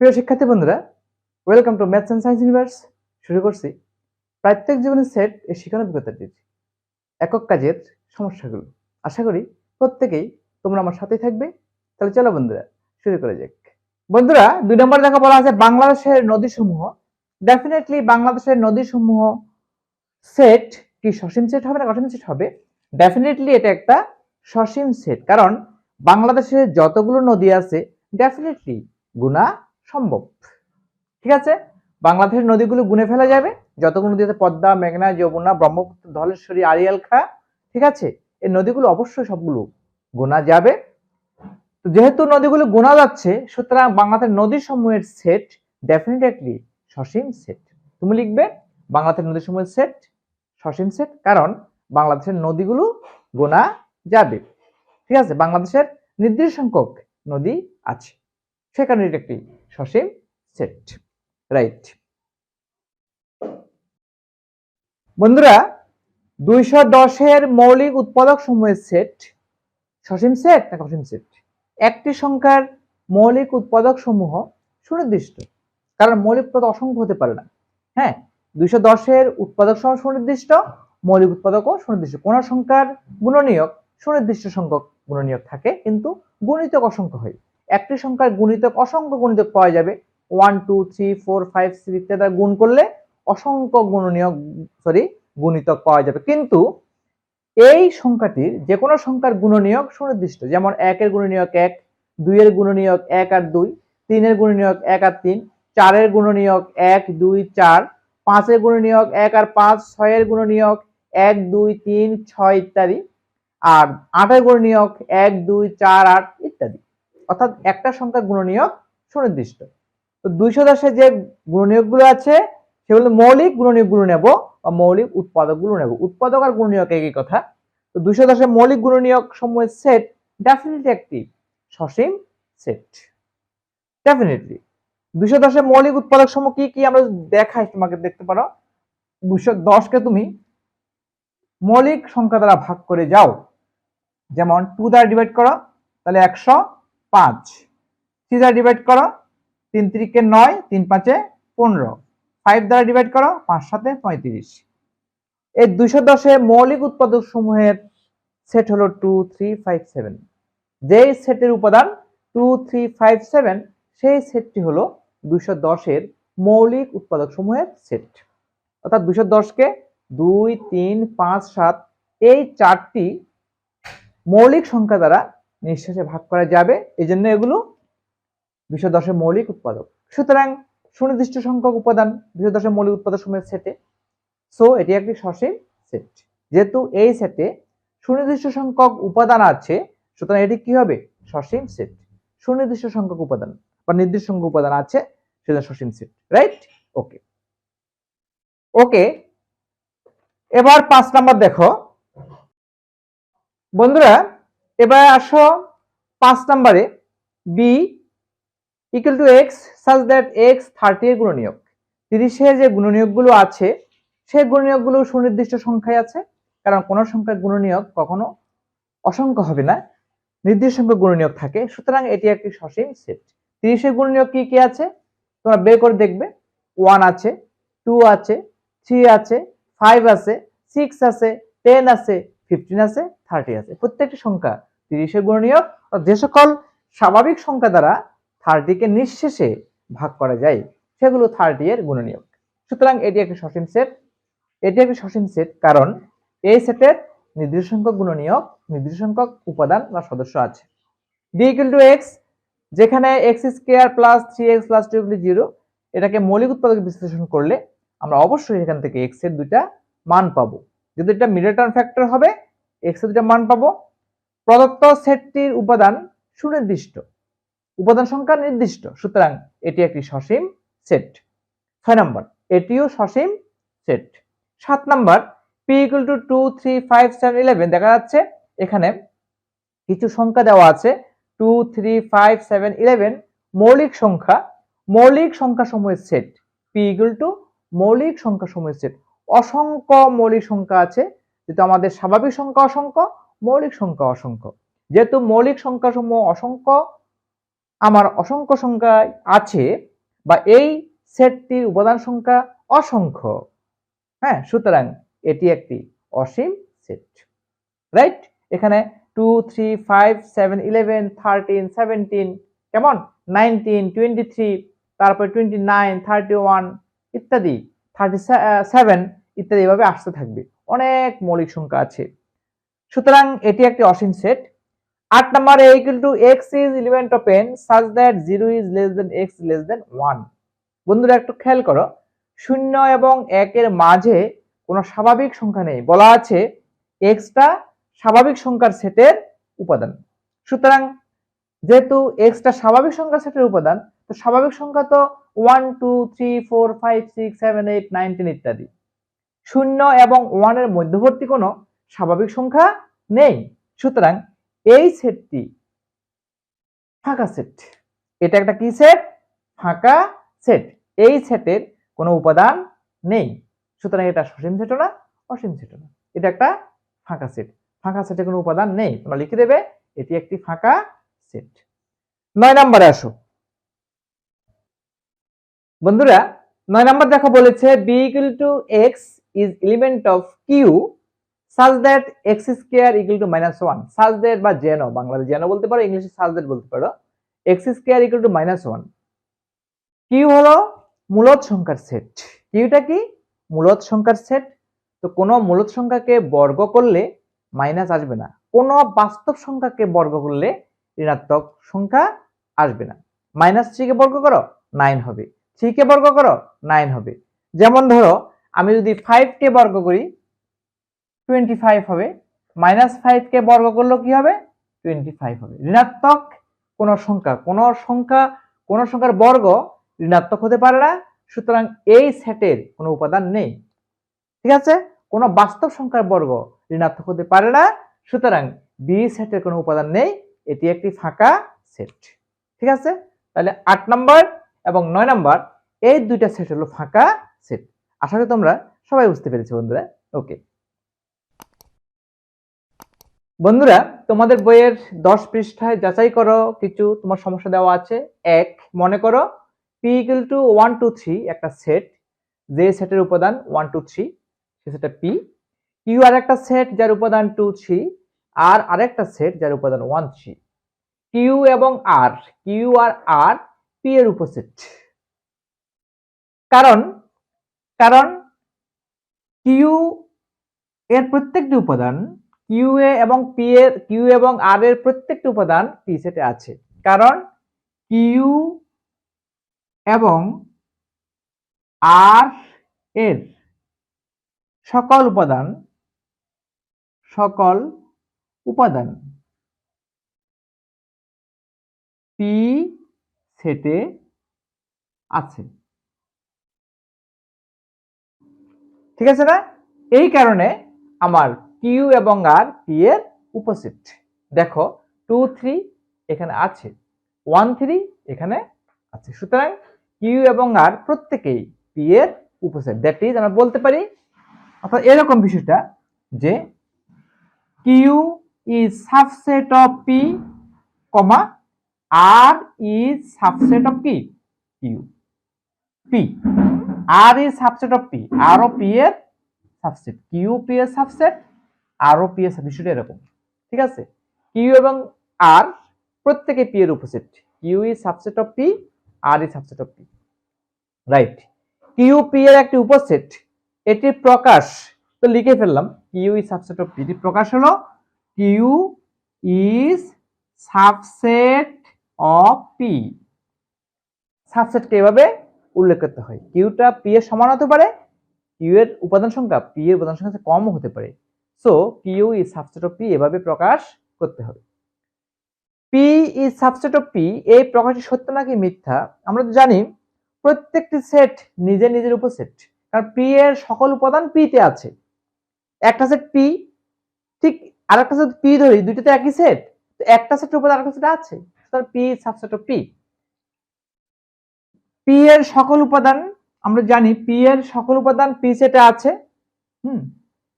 প্রিয় শিক্ষার্থী বন্ধুরা, welcome to maths and science universe. শুরু করছি প্রত্যেক জীবনের সেট এই শিক্ষণ অভিজ্ঞতাটির একক কাজের সমস্যাগুলো। আশা করি প্রত্যেকেই তোমরা আমার সাথেই থাকবে। তাহলে চলো বন্ধুরা শুরু করা যাক। বন্ধুরা, 2 নম্বর দেখা বলা আছে বাংলাদেশের নদীসমূহ। ডেফিনেটলি বাংলাদেশের নদীসমূহ সেট কি সসীম সেট হবে না অসীম সেট হবে? ডেফিনেটলি এটা একটা সসীম সেট, কারণ বাংলাদেশে যতগুলো নদী আছে ডেফিনেটলি গুণা সম্ভব। ঠিক আছে, বাংলাদেশের নদীগুলো গুনে ফেলা যাবে। যতগুলো নদী আছে, পদ্মা, মেঘনা, যমুনা, ব্রহ্মপুত্র, ধলেশ্বরী, আড়িয়াল খা, ঠিক আছে, এই নদীগুলো অবশ্যই সবগুলো গোনা যাবে। তো যেহেতু নদীগুলো গোনা যাচ্ছে, সুতরাং বাংলাদেশের নদী সমূহের সেট ডেফিনেটলি সসীম সেট। তুমি লিখবে বাংলাদেশের নদী সমূহের সেট সসীম সেট, কারণ বাংলাদেশের নদীগুলো গোনা যাবে। ঠিক আছে, বাংলাদেশের নির্দিষ্ট সংখ্যক নদী আছে, সে কারণে এটা একটি সসীম সেট। রাইট বন্ধুরা, 210 এর মৌলিক উৎপাদক সমূহের সেট সসীম সেট না অসীম সেট? একটি সংখ্যার মৌলিক উৎপাদক সমূহ সুনির্দিষ্ট, কারণ মৌলিক উৎপাদক অসংখ্য হতে পারে না। হ্যাঁ, 210 এর উৎপাদক সমূহ সুনির্দিষ্ট, মৌলিক উৎপাদকও সুনির্দিষ্ট। কোন সংখ্যার গুণনীয়ক সুনির্দিষ্ট সংখ্যক গুণনীয়ক থাকে, কিন্তু গুণিতক অসংখ্য হয়। একটি সংখ্যার গুণিতক অসংখ্য গুণিতক পাওয়া যাবে। 1 2 3 4 5 6 ইত্যাদি গুণ করলে অসংখ্য গুণিতক পাওয়া যাবে, কিন্তু এই সংখ্যাটির যে কোনো সংখ্যার গুণনীয়ক সুনির্দিষ্ট। যেমন 1 এর গুণনীয়ক 1, 2 এর গুণনীয়ক 1 আর 2, 3 এর গুণনীয়ক 1 আর 3, 4 এর গুণনীয়ক 1 2 4, 5 এর গুণনীয়ক 1 আর 5, 6 এর গুণনীয়ক 1 2 3 6 ইত্যাদি, আর 8 এর গুণনীয়ক 1 2 4 8 ইত্যাদি। অর্থাৎ একটা সংখ্যার গুণনীয়ক সুনির্দিষ্ট। তো 210 এর যে গুণনীয়কগুলো আছে সেগুলো মৌলিক গুণনীয়কগুলো নেব বা মৌলিক উৎপাদকগুলো নেব। উৎপাদক আর গুণনীয়ক একই কথা। তো 210 এর মৌলিক গুণনীয়ক সমূহের সেট ডেফিনেটলি একটি সসীম সেট। ডেফিনেটলি 210 এর মৌলিক উৎপাদক সমূহ কি কি আমরা দেখাই, তোমাকে দেখতে পারো। 210 কে তুমি মৌলিক সংখ্যা দ্বারা ভাগ করে যাও। যেমন 2 দ্বারা ডিভাইড করো তাহলে 105, 3 দ্বারা ডিভাইড করো 3 3 কে 9, 3 5 এ 15, 5 দ্বারা ডিভাইড করো 5 7 এ 35। এই 210 এর মৌলিক উৎপাদক সমূহের সেট হলো 2 3 5 7। যেই সেটের উপাদান 2 3 5 7, সেই সেটটি হলো 210 এর মৌলিক উৎপাদক সমূহের সেট। অর্থাৎ 210 কে 2 3 5 7 এই চারটি মৌলিক সংখ্যা দ্বারা নিঃশেষে ভাগ করা যাবে, এই জন্য এগুলো 210 এর মৌলিক উৎপাদক। সুতরাং সুনির্দিষ্ট সংখ্যক উপাদান 210 এর মৌলিক উৎপাদক সমূহের সেটে, সো এটি একটি সসীম সেট। যেহেতু এই সেটে সুনির্দিষ্ট সংখ্যক উপাদান আছে, সুতরাং এটি কি হবে? সসীম সেট। সুনির্দিষ্ট সংখ্যক উপাদান বা নির্দিষ্ট সংখ্যক উপাদান আছে, সেটা সসীম সেট। রাইট? ওকে ওকে, এবার 5 নাম্বার দেখো বন্ধুরা। এবার আসো 5 নাম্বারে, B equal to x such that x 30 এর গুণনীয়ক। 30 এর যে গুণনীয়কগুলো আছে সেই গুণনীয়কগুলো সুনির্দিষ্ট সংখ্যায় আছে, কারণ কোন সংখ্যার গুণনীয়ক কখনো অসংখ্য হবে না, নির্দিষ্ট সংখ্যক গুণনীয়ক থাকে। সুতরাং এটি একটি সসীম সেট। 30 এর গুণনীয়ক কি কি আছে তোমরা বের করে দেখবে। 1 আছে, 2 আছে, 3 আছে, 5 আছে, 6 আছে, 10 আছে, 15 আছে, 30 আছে। প্রত্যেকটি সংখ্যা 30 এর গুণনীয়ক। যে সকল স্বাভাবিক সংখ্যা দ্বারা 30 কে নিঃশেষে ভাগ করা যায় সেগুলো 30 এর গুণনীয়ক। সুতরাং এটি একটি সসীম সেট। এটি একটি সসীম সেট কারণ এই সেটের নির্দিষ্ট সংখ্যক গুণনীয়ক, নির্দিষ্ট সংখ্যক উপাদান বা সদস্য আছে। ডি ইকুয়াল টু এক্স, যেখানে x square plus 3x plus 2 0, এটাকে মৌলিক উৎপাদক বিশ্লেষণ করলে আমরা অবশ্যই এখান থেকে x এর দুইটা মান পাবো। যদি এটা মিডল টার্ম ফ্যাক্টর হবে, x এর দুইটা মান পাবো। প্রদত্ত সেটটির উপাদান সুনির্দিষ্ট, উপাদান সংখ্যা নির্দিষ্ট, সুতরাং এটি একটি সসীম সেট। 6 নাম্বার, এটিও সসীম set. 7 number, p equal to 2 3 5 7 11, দেখা যাচ্ছে এখানে কিছু সংখ্যা দেওয়া আছে 2 3 5 7 11 মৌলিক সংখ্যা। মৌলিক সংখ্যা সমূহের সেট p equal to মৌলিক সংখ্যা সমূহের সেট। অসংখ্য মৌলিক সংখ্যা আছে, যেহেতু আমাদের স্বাভাবিক সংখ্যা অসংখ্য, মৌলিক সংখ্যা অসংখ্য। যেহেতু মৌলিক সংখ্যা সমূহ অসংখ্য, আমার অসংখ্য সংখ্যা আছে, বা এই সেটটির উপাদান সংখ্যা অসংখ্য। হ্যাঁ, সুতরাং এটি একটি অসীম সেট। রাইট? এখানে 2 3 5 7 11 13 17 কেমন 19 23 তারপর 29 31 ইত্যাদি 37 ইত্যাদি এভাবে আসতে থাকবে। অনেক মৌলিক সংখ্যা আছে। সুতরাং এটি একটি অসীম set. 8 number a equal to x is element of n such that 0 is less than x less than 1। বন্ধুরা একটু খেয়াল করো, 0 এবং 1 এর মাঝে কোনো স্বাভাবিক সংখ্যা নেই। বলা আছে x টা স্বাভাবিক সংখ্যার সেটের উপাদান। সুতরাং যেহেতু x টা স্বাভাবিক সংখ্যার সেটের উপাদান, তো স্বাভাবিক সংখ্যা তো 1 2 3 4 5 6 7 8 9 10 ইত্যাদি। 0 এবং 1 এর মধ্যবর্তী কোনো স্বাভাবিক সংখ্যা নেই। সুতরাং এই সেটটি ফাঁকা সেট। এটা একটা কি সেট? ফাঁকা সেট। এই সেটের কোনো উপাদান নেই। সুতরাং এটা সসীম সেটও না, অসীম সেটও না। এটা একটা ফাঁকা সেট। ফাঁকা সেটে কোনো উপাদান নেই। তোমরা লিখে দেবে এটি একটি ফাঁকা সেট। 9 নম্বরে আসো। বন্ধুরা 9 নম্বর দেখো বলেছে b equal to x is element of q such that x square equal to -1 such that বা যেন, বাংলাতে যেন বলতে পারো, ইংলিশে such that বলতে পারো, x square equal to -1। q হলো মূলদ সংখ্যার সেট। কিউটা কি? মূলদ সংখ্যার সেট। তো কোনো মূলদ সংখ্যাকে বর্গ করলে মাইনাস আসবে না, কোনো বাস্তব সংখ্যাকে বর্গ করলে ঋণাত্মক সংখ্যা আসবে না। -3 কে বর্গ করো 9 হবে, 3 কে বর্গ করো 9 হবে। যেমন ধরো আমি যদি 5 কে বর্গ করি 25 হবে, -5 কে বর্গ করলে কি হবে? 25 হবে। ঋণাত্মক কোন সংখ্যার বর্গ ঋণাত্মক হতে পারে না। সুতরাং এই সেটের কোনো উপাদান নেই। ঠিক আছে? কোনো বাস্তব সংখ্যার বর্গ ঋণাত্মক হতে পারে না। সুতরাং বি সেটের কোনো উপাদান নেই। এটি একটি ফাঁকা সেট। ঠিক আছে? তাহলে 8 নাম্বার এবং 9 নাম্বার এই দুইটা সেট হলো ফাঁকা সেট। আশা করি তোমরা সবাই বুঝতে পেরেছো বন্ধুরা। ওকে বন্ধুরা, তোমাদের বইয়ের 10 পৃষ্ঠায় যাচাই করো কিছু তোমার সমস্যা দেওয়া আছে। 1 মনে করো p equal to 1 2 3 একটা সেট, যে সেটের উপাদান 1 2 3 সে সেটটা p। q আর একটা সেট যার উপাদান 2 3 আর আরেকটা সেট যার উপাদান 1 3। q এবং r p এর উপসেট। কারণ q এর প্রত্যেকটি উপাদান কিউ এবং আর এর প্রত্যেকটি উপাদান পি সেটে আছে। কারণ কিউ এবং আর এর সকল উপাদান পি সেটে আছে। ঠিক আছে না? এই কারণে আমার কিউ এবং আর পি এর উপসেট। দেখো 2 3 এখানে আছে, 1 3 এখানে আছে। সুতরাং কিউ এবং আর প্রত্যেকেই পি এর উপসেট। দ্যাট ইজ আমরা বলতে পারি অর্থাৎ এরকম বিষয়টা যে Q is subset of P, comma R is subset of কি? Q. P R is subset of P, R ও পি এর সাবসেট, কিউ পি এর সাবসেট, আর ও পি এর সাবসেট, এরকম। ঠিক আছে? কিউ এবং আর প্রত্যেকে পি এর উপসেট। Q is subset of P, R is subset of P. Right? Q P এর একটি উপসেট, এটি প্রকাশ তো লিখে ফেললাম Q is subset of P. এটি প্রকাশ হলো Q is subset of P. সাবসেটকে এভাবে উল্লেখ করতে হয়। কিউটা পি এর সমান হতে পারে, কিউ এর উপাদান সংখ্যা পি এর উপাদান সংখ্যা কম হতে পারে। So Q is subset of P এভাবে প্রকাশ করতে হবে। P is subset of P, এই প্রকাশটি সত্য নাকি মিথ্যা? আমরা তো জানি প্রত্যেকটি সেট নিজের উপসেট, কারণ পি এর সকল উপাদান পি তে আছে। একটা সেট পি, ঠিক আরেকটা সেট পি ধরি, দুইটাতে একই সেট, তো একটা সেটের উপাদান আরেকটা সেটে আছে, তাহলে P is subset of P. P এর সকল উপাদান, আমরা জানি পি এর সকল উপাদান পি সেটে আছে।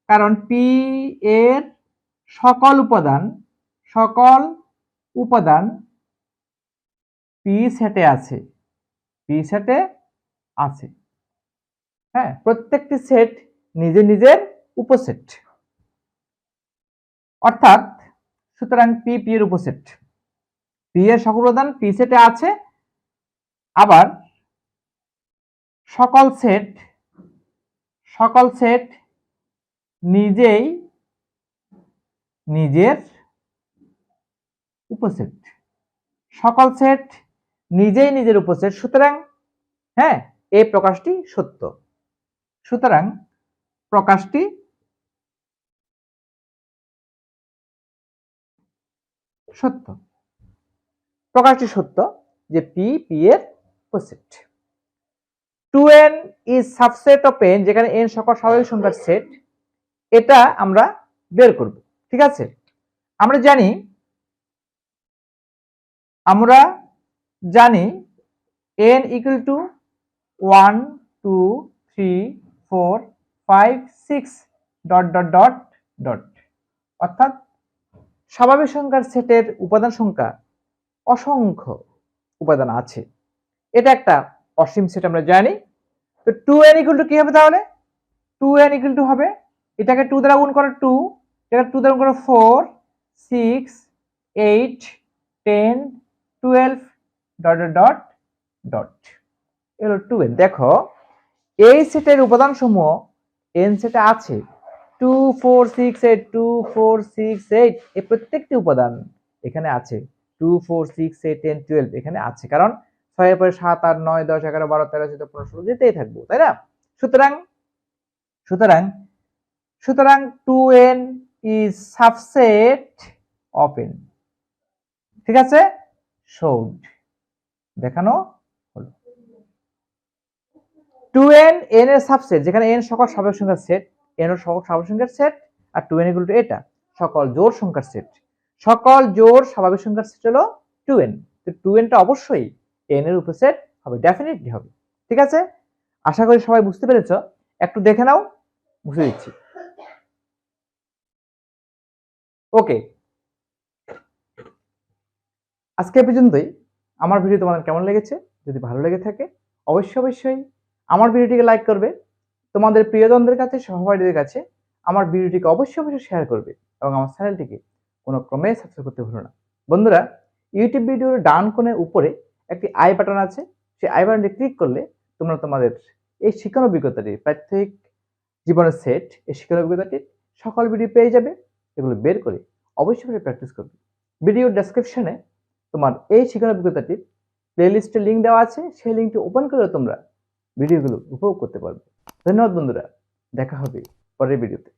কারণ পি এর সকল উপাদান পি সেটে আছে। পি সেটে আছে। হ্যাঁ, প্রত্যেকটি সেট নিজের নিজের উপসেট, অর্থাৎ সুতরাং পি পি এর উপসেট। পি এর সকল উপাদান পি সেটে আছে, আবার সকল সেট নিজেই নিজের উপসেট। সকল সেট নিজেই নিজের উপসেট, সুতরাং হ্যাঁ, এই প্রকাশটি সত্য। সুতরাং প্রকাশটি সত্য। প্রকাশটি সত্য যে পি পি এর উপসেট। 2n is subset of n, যেখানে n সকল স্বাভাবিক সংখ্যার সেট, এটা আমরা বের করব। ঠিক আছে, আমরা জানি n equal to 1 2 3 4 5 6 dot dot dot dot, অর্থাৎ স্বাভাবিক সংখ্যার সেটের উপাদান সংখ্যা অসংখ্য উপাদান আছে। এটা একটা অসীম সেট আমরা জানি। তো 2n equal to কি হবে তাহলে? 2n equal to হবে, এটাকে 2 দ্বারা গুণ করো 2, এটাকে 2 দ্বারা গুণ করো 4 6 8 10 12 ডট ডট ডট ডট, এলো 2n। দেখো এই সেটের উপাদান সমূহ n সেটে আছে 2 4 6 8 2 4 6 8, এই প্রত্যেকটি উপাদান এখানে আছে 2 4 6 8 10 12 এখানে আছে, কারণ 6 এর পরে 7 8 9 10 11 12 13 14 15 16 যেতেই থাকবো, তাই না? সুতরাং 2n is subset of n। ঠিক আছে, showed, দেখানো হলো। 2n n এর সাবসেট, যেখানে n সকল স্বাভাবিক সংখ্যার সেট, n এর সকল স্বাভাবিক সংখ্যার set, R 2n equal to এটা সকল জোড় সংখ্যার সেট। সকল জোড় স্বাভাবিক সংখ্যার সেট হলো 2n। তো 2n টা অবশ্যই n এর উপসেট হবে, ডেফিনেটলি হবে। ঠিক আছে, আশা করি সবাই বুঝতে পেরেছো। একটু দেখে নাও, বুঝে দিচ্ছি। ওকে, আজকে পর্যন্তই। আমার ভিডিও তোমাদের কেমন লেগেছে? যদি ভালো লেগে থাকে অবশ্যই আমার ভিডিওটিকে লাইক করবে, তোমাদের প্রিয়জনদের কাছে, সহপাঠীদের কাছে আমার ভিডিওটিকে অবশ্যই শেয়ার করবে, এবং আমার চ্যানেলটিকে কোনো ক্রমে সাবস্ক্রাইব করতে ভুলো না। বন্ধুরা, ইউটিউব ভিডিওর ডান কোণে উপরে একটি আই বাটন আছে, সেই আই বাটনটি ক্লিক করলে তোমরা তোমাদের এই শিক্ষণ অভিজ্ঞতাটি, প্রাত্যহিক জীবনের সেট, এই শিক্ষণ অভিজ্ঞতাটি সকল ভিডিও পেয়ে যাবে। এগুলো বের করে অবশ্যই প্র্যাকটিস করবে। ভিডিওর ডেসক্রিপশনে তোমার এই শিক্ষণ অভিজ্ঞতাটির প্লেলিস্টের লিঙ্ক দেওয়া আছে, সেই লিঙ্কটি ওপেন করে তোমরা ভিডিওগুলো উপভোগ করতে পারবে। ধন্যবাদ বন্ধুরা, দেখা হবে পরের ভিডিওতে।